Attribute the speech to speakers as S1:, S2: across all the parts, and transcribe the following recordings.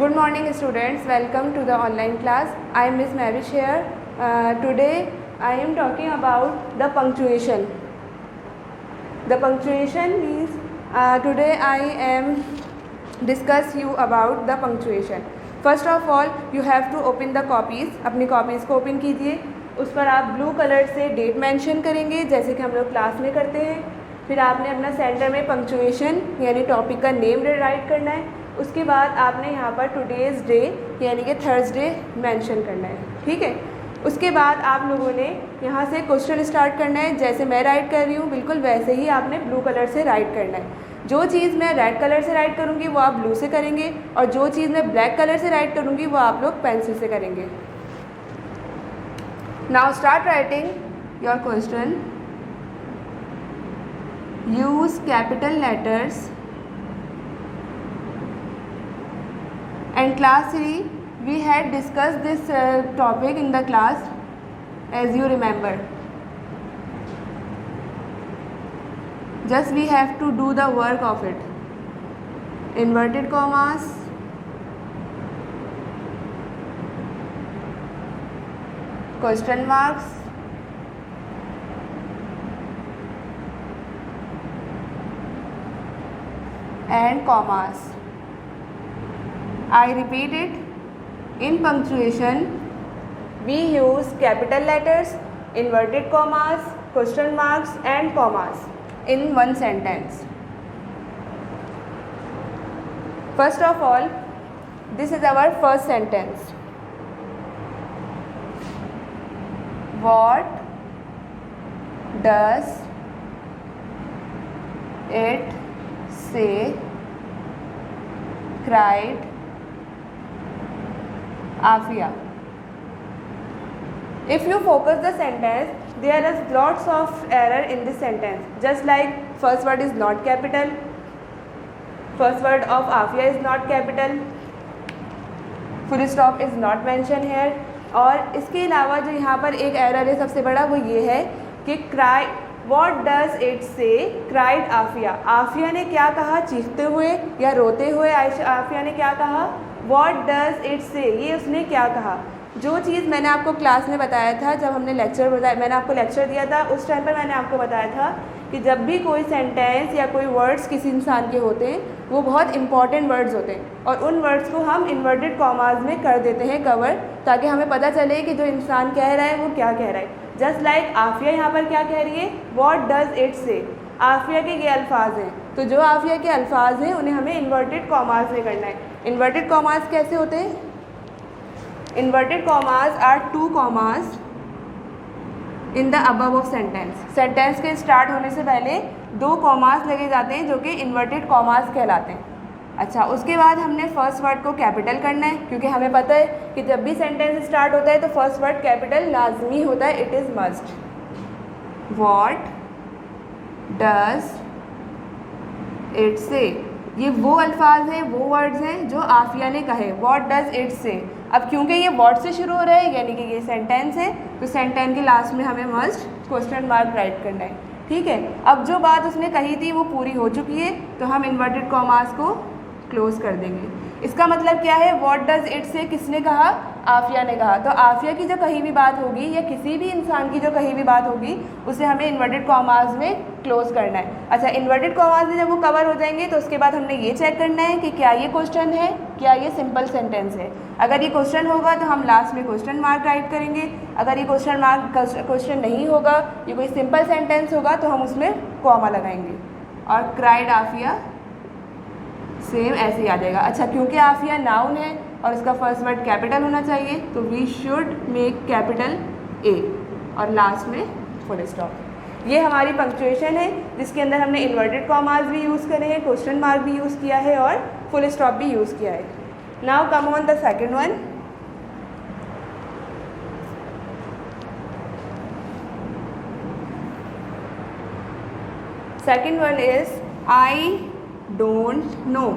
S1: Good morning students, welcome to the online class. I am Miss Mavish here. Today I am talking about the punctuation. The punctuation means today I am discuss you about the punctuation. First of all you have to open the copies. अपनी copies को open कीजिए. उस पर आप blue colour से date mention करेंगे जैसे कि हम लोग क्लास में करते हैं. फिर आपने अपना सेंटर में पंक्चुएशन यानी टॉपिक का नेम राइट करना है. उसके बाद आपने यहाँ पर टुडेज़ डे यानी कि थर्सडे मेंशन करना है. ठीक है. उसके बाद आप लोगों ने यहाँ से क्वेश्चन स्टार्ट करना है. जैसे मैं राइट कर रही हूँ बिल्कुल वैसे ही आपने ब्लू कलर से राइट करना है. जो चीज़ मैं रेड कलर से राइट करूँगी वो आप ब्लू से करेंगे और जो चीज़ मैं ब्लैक कलर से राइट करूँगी वो आप लोग पेंसिल से करेंगे. Now start writing your question. Use capital letters. And class 3 we had discussed this topic in the class as you remember. Just we have to do the work of it. Inverted commas, question marks, and commas. I repeat it. In punctuation, we use capital letters, inverted commas, question marks and commas in one sentence. First of all, this is our first sentence. What does it say? Cried Afia. If you focus the sentence, there is lots of error in this sentence. Just like first word is not capital, first word of Afia is not capital, full stop is not mentioned here. और इसके अलावा जो यहाँ पर एक error है सबसे बड़ा वो ये है कि cry, what does it say? Cried Afia. Aafia ने क्या कहा? चीखते हुए या रोते हुए आफिया ने क्या कहा? What does it say? ये उसने क्या कहा? जो चीज़ मैंने आपको क्लास में बताया था जब हमने मैंने आपको लेक्चर दिया था उस टाइम पर मैंने आपको बताया था कि जब भी कोई सेंटेंस या कोई वर्ड्स किसी इंसान के होते हैं वो बहुत इंपॉर्टेंट वर्ड्स होते हैं और उन वर्ड्स को हम इन्वर्टेड कॉमास में कर देते हैं कवर ताकि हमें पता चले कि जो इंसान कह रहा है वो क्या कह रहा है. जस्ट लाइक आफिया यहाँ पर क्या कह रही है? What does it say? Aafia के ये अल्फाज हैं तो जो आफिया के अल्फाज हैं उन्हें हमें इन्वर्टेड कॉमास में करना है. इन्वर्टेड कॉमास कैसे होते हैं? Inverted commas are two commas in the above of sentence. Sentence के स्टार्ट होने से पहले दो कॉमास लगे जाते हैं जो कि इन्वर्टेड कॉमास कहलाते हैं. अच्छा, उसके बाद हमने फर्स्ट वर्ड को कैपिटल करना है क्योंकि हमें पता है कि जब भी सेंटेंस स्टार्ट होता है तो फर्स्ट वर्ड कैपिटल लाजमी होता है. It is must. What does it से? ये वो अल्फाज हैं वो वर्ड्स हैं जो आफिया ने कहे. व्हाट डज इट से? अब क्योंकि ये वर्ड से शुरू हो रहा है यानी कि ये सेंटेंस है तो सेंटेंस के लास्ट में हमें मस्ट क्वेश्चन मार्क राइट करना है. ठीक है. अब जो बात उसने कही थी वो पूरी हो चुकी है तो हम इन्वर्टेड कॉमास को क्लोज कर देंगे. इसका मतलब क्या है? व्हाट डज इट से किसने कहा? आफिया ने कहा. तो आफिया की जो कहीं भी बात होगी या किसी भी इंसान की जो कहीं भी बात होगी उसे हमें इन्वर्टेड कॉमास में क्लोज करना है. अच्छा, इन्वर्टेड कॉमास में जब वो कवर हो जाएंगे तो उसके बाद हमने ये चेक करना है कि क्या ये क्वेश्चन है, क्या ये सिंपल सेंटेंस है. अगर ये क्वेश्चन होगा तो हम लास्ट में क्वेश्चन मार्क राइट करेंगे. अगर ये क्वेश्चन नहीं होगा, ये कोई सिंपल सेंटेंस होगा तो हम उसमें कॉमा लगाएंगे. और क्राइड आफिया सेम ऐसे ही आ जाएगा. अच्छा, क्योंकि आफिया नाउन है और इसका फर्स्ट वर्ड कैपिटल होना चाहिए तो we should make capital A और लास्ट में फुल स्टॉप. ये हमारी पंक्चुएशन है जिसके अंदर हमने इन्वर्टेड कॉमास भी यूज़ करे हैं, क्वेश्चन मार्क भी यूज़ किया है और फुल स्टॉप भी यूज़ किया है. Now come on the second one. Second one is I don't know.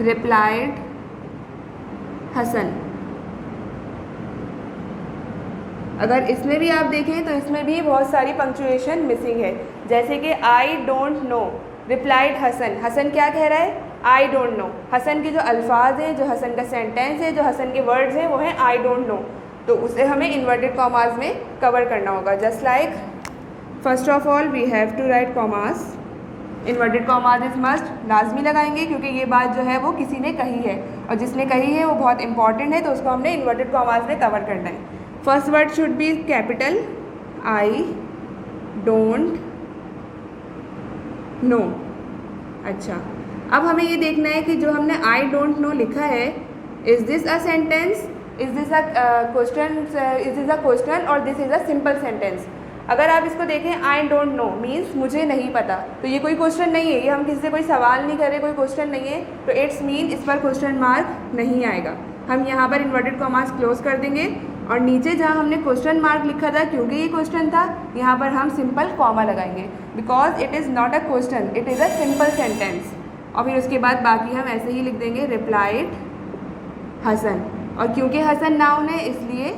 S1: Replied Hassan. अगर इसमें भी आप देखें तो इसमें भी बहुत सारी पंक्चुएशन मिसिंग है. जैसे कि I don't know, replied Hasan, Hasan क्या कह रहा है? आई डोंट नो। हसन के जो अल्फाज हैं, जो हसन का सेंटेंस है, जो हसन के वर्ड्स हैं वो हैं आई डोंट नो, तो उसे हमें इन्वर्टेड कॉमास में कवर करना होगा। Just like first of all we have to write commas, inverted commas is must, लाजमी लगाएंगे क्योंकि ये बात जो है वो किसी ने कही है और जिसने कही है वो बहुत इंपॉर्टेंट है, तो उसको हमने इन्वर्टेड कॉमास में कवर करना है। First word should be capital, I don't no. अच्छा, अब हमें ये देखना है कि जो हमने आई डोंट नो लिखा है, is this a sentence, is this a question, is this a question और this is a simple sentence. अगर आप इसको देखें, आई डोंट नो मीन्स मुझे नहीं पता, तो ये कोई क्वेश्चन नहीं है, ये हम किसी से कोई सवाल नहीं कर रहे, कोई क्वेश्चन नहीं है, तो इट्स मीन इस पर क्वेश्चन मार्क नहीं आएगा। हम यहाँ पर इन्वर्टेड कॉमास क्लोज कर देंगे और नीचे जहाँ हमने क्वेश्चन मार्क लिखा था, क्योंकि ये क्वेश्चन था, यहाँ पर हम सिंपल कॉमा लगाएंगे because it is not a question, it is a simple sentence. और फिर उसके बाद बाकी हम ऐसे ही लिख देंगे रिप्लाइड हसन, और क्योंकि हसन नाउन है इसलिए,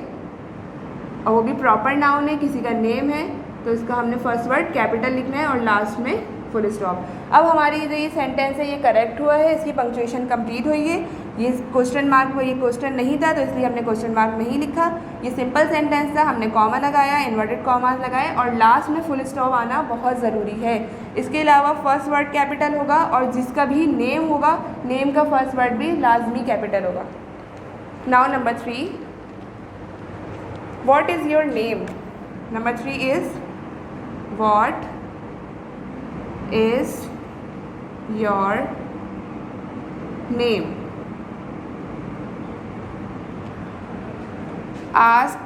S1: और वो भी प्रॉपर नाउन है, किसी का नेम है, तो इसका हमने फर्स्ट वर्ड कैपिटल लिखना है और लास्ट में फुल स्टॉप। अब हमारी जो ये सेंटेंस है ये करेक्ट हुआ है, इसकी पंक्चुएशन कंप्लीट हुई है। ये क्वेश्चन मार्क वो ये क्वेश्चन नहीं था तो इसलिए हमने क्वेश्चन मार्क नहीं लिखा। ये सिंपल सेंटेंस था, हमने कॉमा लगाया, इन्वर्टेड कॉमास लगाए और लास्ट में फुल स्टॉप आना बहुत ज़रूरी है। इसके अलावा फर्स्ट वर्ड कैपिटल होगा और जिसका भी नेम होगा, नेम का फर्स्ट वर्ड भी लाजमी कैपिटल होगा। Now number 3, what is your name? Number 3 is what is your name? Ask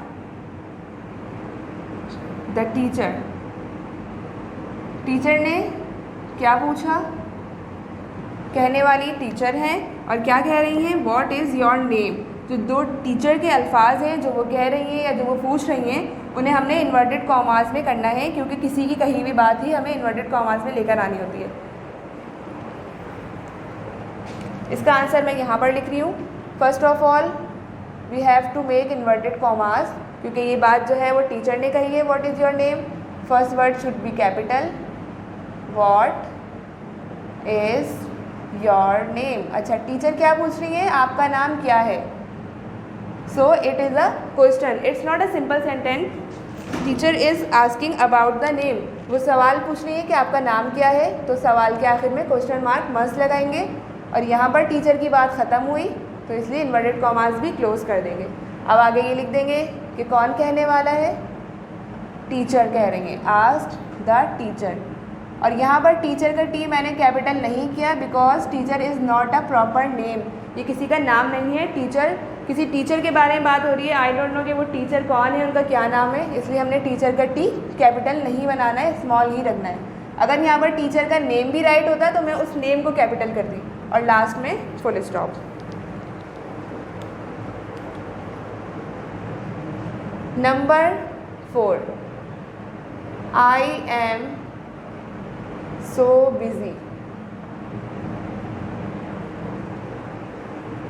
S1: the teacher. Teacher ने क्या पूछा? कहने वाली टीचर हैं और क्या कह रही हैं? What is your name? जो दो टीचर के अल्फाज हैं जो वो कह रही हैं या जो वो पूछ रही हैं, उन्हें हमने इन्वर्टेड कॉमास में करना है क्योंकि किसी की कही हुई बात ही हमें इन्वर्टेड कॉमास में लेकर आनी होती है। इसका आंसर मैं यहाँ पर लिख रही हूँ। First of all we have to make inverted commas क्योंकि ये बात जो है वो टीचर ने कही है। What is your name? First word should be capital, what is your name. अच्छा, टीचर क्या पूछ रही है? आपका नाम क्या है? So it is a question, it's not a simple sentence. Teacher is asking about the name. वो सवाल पूछ रही है कि आपका नाम क्या है, तो सवाल के आखिर में क्वेश्चन मार्क मस्ट लगाएंगे और यहाँ पर टीचर की बात ख़त्म हुई तो इसलिए इन्वर्टेड कॉमास भी क्लोज कर देंगे। अब आगे ये लिख देंगे कि कौन कहने वाला है? टीचर कह रही है, आस्क्ड द टीचर। और यहाँ पर टीचर का टी मैंने कैपिटल नहीं किया because teacher is not a proper name, ये किसी का नाम नहीं है। टीचर, किसी टीचर के बारे में बात हो रही है, आई डोंट नो कि वो टीचर कौन है, उनका क्या नाम है, इसलिए हमने टीचर का टी कैपिटल नहीं बनाना है, स्मॉल ही रखना है। अगर यहाँ पर टीचर का नेम भी राइट होता तो मैं उस नेम को कैपिटल कर दी और लास्ट में full stop. Number 4, I am so busy,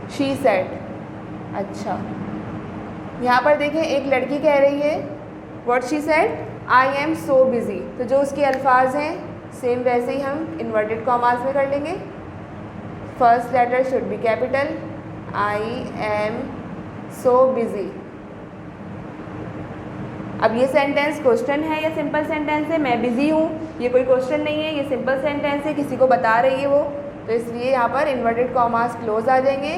S1: she said. अच्छा, यहाँ पर देखें एक लड़की कह रही है what she said, I am so busy, तो जो उसके अल्फाज हैं सेम वैसे ही हम इन्वर्टेड कॉमास में कर लेंगे। First letter should be capital, I am so busy. अब ये सेंटेंस क्वेश्चन है या सिंपल सेंटेंस है? मैं बिज़ी हूँ, ये कोई क्वेश्चन नहीं है, ये सिंपल सेंटेंस है, किसी को बता रही है वो, तो इसलिए यहाँ पर इन्वर्टेड कॉमास क्लोज आ जाएंगे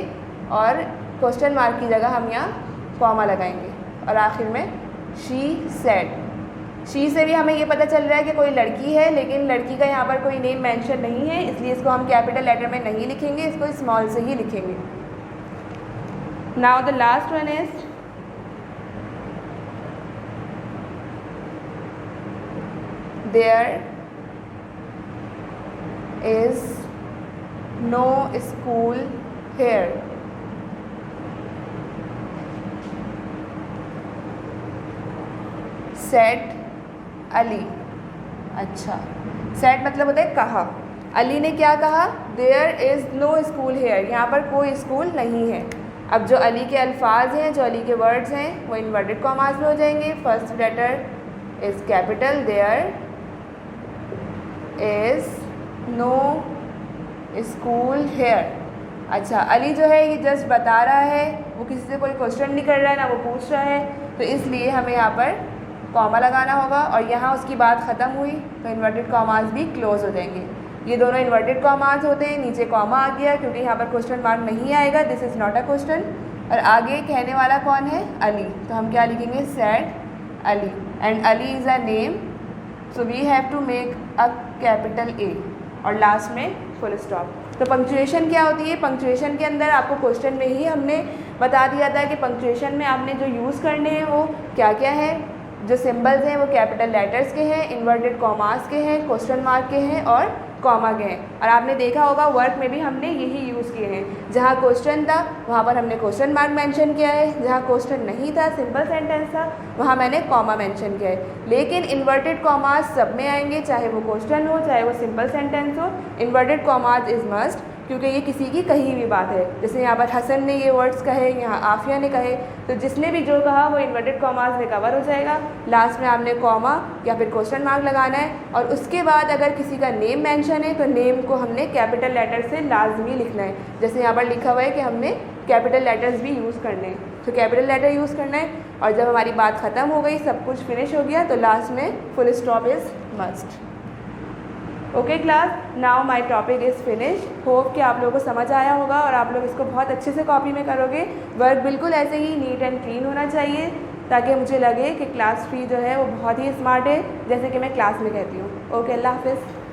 S1: और क्वेश्चन मार्क की जगह हम यहाँ कॉमा लगाएंगे और आखिर में शी सेड। शी से भी हमें ये पता चल रहा है कि कोई लड़की है, लेकिन लड़की का यहाँ पर कोई नेम मेंशन नहीं है, इसलिए इसको हम कैपिटल लेटर में नहीं लिखेंगे, इसको स्मॉल से ही लिखेंगे। Now the last one is there is no school here. Said Ali. अच्छा, सेड मतलब होता है कहा, अली ने क्या कहा? There is no school here, यहाँ पर कोई स्कूल नहीं है। अब जो अली के अल्फाज हैं, जो अली के वर्ड्स हैं, वो इन्वर्टेड कॉमास में हो जाएंगे। First letter is capital, there is no school here. अच्छा, अली जो है ये जस्ट बता रहा है, वो किसी से कोई क्वेश्चन नहीं कर रहा है, ना वो पूछ रहा है, तो इसलिए हमें यहाँ पर कॉमा लगाना होगा। और यहाँ उसकी बात ख़त्म हुई तो इन्वर्टेड कॉमास भी क्लोज हो जाएंगे। ये दोनों इन्वर्टेड कॉमास होते हैं, नीचे कॉमा आ गया क्योंकि यहाँ पर क्वेश्चन मार्क नहीं आएगा, this is not a question. और आगे कहने वाला कौन है? अली, तो हम क्या लिखेंगे? Said Ali, and Ali is a name, so we have to make a capital A और लास्ट में फुल स्टॉप। तो पंक्चुएशन क्या होती है? पंक्चुएशन के अंदर आपको क्वेश्चन में ही हमने बता दिया था कि पंक्चुएशन में आपने जो यूज़ करने हैं वो क्या क्या है। जो सिंबल्स हैं वो कैपिटल लेटर्स के हैं, इन्वर्टेड कॉमास के हैं, क्वेश्चन मार्क के हैं और कॉमा के हैं। और आपने देखा होगा वर्क में भी हमने यही यूज़ किए हैं। जहाँ क्वेश्चन था वहाँ पर हमने क्वेश्चन मार्क मेंशन किया है, जहाँ क्वेश्चन नहीं था, सिंपल सेंटेंस था, वहाँ मैंने कॉमा मेंशन किया है। लेकिन इन्वर्टेड कॉमास सब में आएंगे, चाहे वो क्वेश्चन हो चाहे वो सिंपल सेंटेंस हो। इन्वर्टेड कॉमास इज़ मस्ट, क्योंकि ये किसी की कही हुई बात है। जैसे यहाँ पर हसन ने ये वर्ड्स कहे, यहाँ आफिया ने कहे, तो जिसने भी जो कहा वो इन्वर्टेड कॉमास में कवर हो जाएगा। लास्ट में आपने कॉमा या फिर क्वेश्चन मार्क लगाना है, और उसके बाद अगर किसी का नेम मेंशन है तो नेम को हमने कैपिटल लेटर से लाजमी लिखना है। जैसे यहाँ पर लिखा हुआ है कि हमने कैपिटल लेटर्स भी यूज़ करने हैं, तो कैपिटल लेटर यूज़ करना है। और जब हमारी बात ख़त्म हो गई, सब कुछ फिनिश हो गया, तो लास्ट में full stop is must. Okay class, now my topic is finish. Hope कि आप लोगों को समझ आया होगा और आप लोग इसको बहुत अच्छे से कॉपी में करोगे। वर्क बिल्कुल ऐसे ही नीट एंड क्लीन होना चाहिए, ताकि मुझे लगे कि क्लास 3 जो है वो बहुत ही स्मार्ट है, जैसे कि मैं क्लास में कहती हूँ। ओके, अल्लाह हाफिज़।